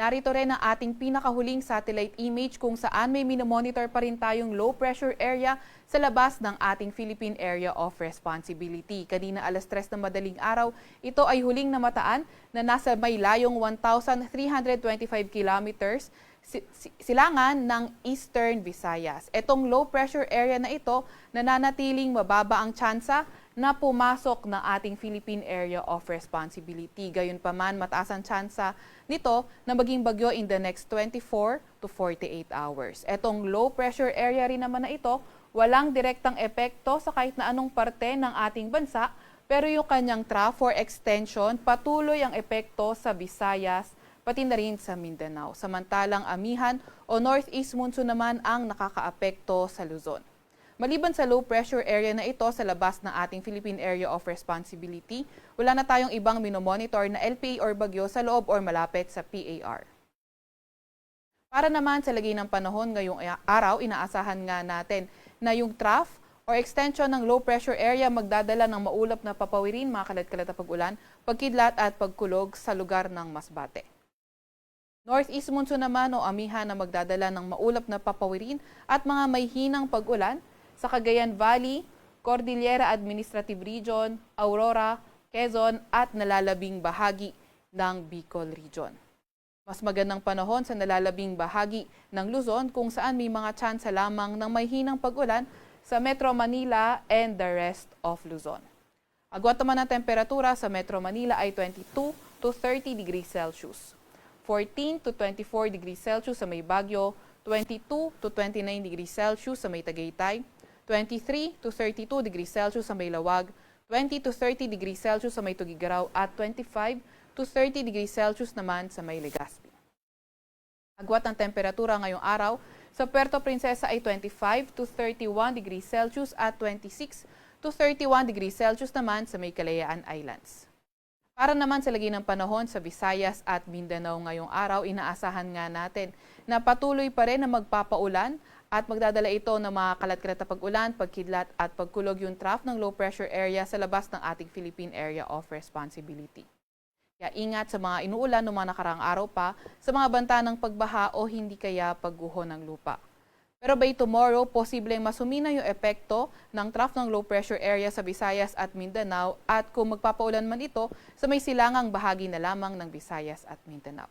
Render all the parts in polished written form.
Narito rin ang ating pinakahuling satellite image kung saan may minomonitor pa rin tayong low pressure area sa labas ng ating Philippine Area of Responsibility. Kanina alas 3 ng madaling araw, ito ay huling namataan na nasa may layong 1,325 kilometers silangan ng Eastern Visayas. Itong low pressure area na ito, nananatiling mababa ang tsansa na pumasok ng ating Philippine Area of Responsibility. Gayunpaman, mataas ang tsansa nito na maging bagyo in the next 24 to 48 hours. Etong low pressure area rin naman na ito, walang direktang epekto sa kahit na anong parte ng ating bansa, pero yung kanyang trough or extension, patuloy ang epekto sa Visayas, pati na rin sa Mindanao. Samantalang amihan o northeast monsoon naman ang nakakaapekto sa Luzon. Maliban sa low pressure area na ito sa labas ng ating Philippine Area of Responsibility, wala na tayong ibang minomonitor na LPA or bagyo sa loob or malapit sa PAR. Para naman sa lagay ng panahon ngayong araw, inaasahan nga natin na yung trough or extension ng low pressure area magdadala ng maulap na papawirin, mga kalat-kalat na pag-ulan, pagkidlat at pagkulog sa lugar ng Masbate. Northeast monsoon naman o amihan na magdadala ng maulap na papawirin at mga may hinang pag-ulan sa Cagayan Valley, Cordillera Administrative Region, Aurora, Quezon at nalalabing bahagi ng Bicol Region. Mas magandang panahon sa nalalabing bahagi ng Luzon kung saan may mga tsansa lamang ng may hinang pag-ulan sa Metro Manila and the rest of Luzon. Agwat naman ang temperatura sa Metro Manila ay 22 to 30 degrees Celsius. 14 to 24 degrees Celsius sa may Baguio, 22 to 29 degrees Celsius sa may Tagaytay, 23 to 32 degrees Celsius sa may Lawag, 20 to 30 degrees Celsius sa may Tugigaraw at 25 to 30 degrees Celsius naman sa may Legazpi. Agwat ang temperatura ngayong araw sa Puerto Princesa ay 25 to 31 degrees Celsius at 26 to 31 degrees Celsius naman sa may Kalayaan Islands. Para naman sa lagay ng panahon sa Visayas at Mindanao ngayong araw, inaasahan nga natin na patuloy pa rin na magpapaulan at magdadala ito ng mga kalat-kalat na pag-ulan, pagkidlat at pagkulog yung trough ng low pressure area sa labas ng ating Philippine Area of Responsibility. Kaya ingat sa mga inuulan ng mga nakaraang araw pa sa mga banta ng pagbaha o hindi kaya pagguho ng lupa. Pero by tomorrow, posibleng masumina yung epekto ng trough ng low pressure area sa Visayas at Mindanao at kung magpapaulan man ito sa may silangang bahagi na lamang ng Visayas at Mindanao.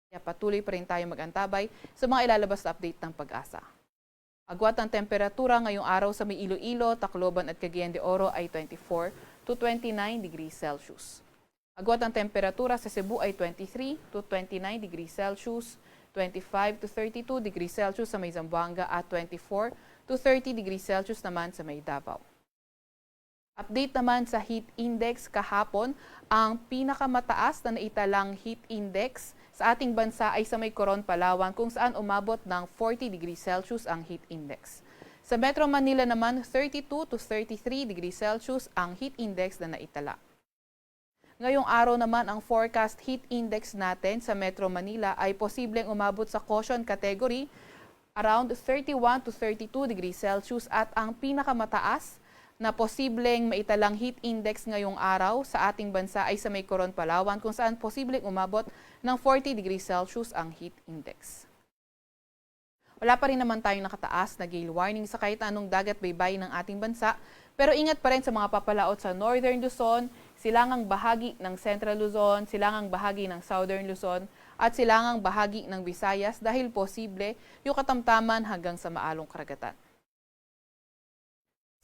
Kaya patuloy pa rin tayo mag-antabay sa mga ilalabas na update ng Pag-asa. Agwat ang temperatura ngayong araw sa may Iloilo, Tacloban at Cagayan de Oro ay 24 to 29 degrees Celsius. Agwat ang temperatura sa Cebu ay 23 to 29 degrees Celsius, 25 to 32 degrees Celsius sa may Zamboanga at 24 to 30 degrees Celsius naman sa may Davao. Update naman sa heat index kahapon, ang pinakamataas na naitalang heat index sa ating bansa ay sa may Coron, Palawan kung saan umabot ng 40 degrees Celsius ang heat index. Sa Metro Manila naman, 32 to 33 degrees Celsius ang heat index na naitala. Ngayong araw naman ang forecast heat index natin sa Metro Manila ay posibleng umabot sa caution category around 31 to 32 degrees Celsius at ang pinakamataas na posibleng maitalang heat index ngayong araw sa ating bansa ay sa may Coron, Palawan kung saan posibleng umabot ng 40 degrees Celsius ang heat index. Wala pa rin naman tayong nakataas na gale warning sa kahit anong dagat baybay ng ating bansa, pero ingat pa rin sa mga papalaot sa Northern Luzon, silangang bahagi ng Central Luzon, silangang bahagi ng Southern Luzon, at silangang bahagi ng Visayas dahil posible yung katamtaman hanggang sa maalong karagatan.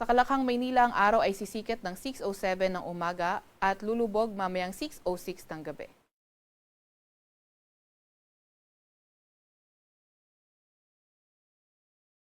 Sa Kalakhang, Maynila, ang araw ay sisikit ng 6:07 ng umaga at lulubog mamayang 6:06 ng gabi.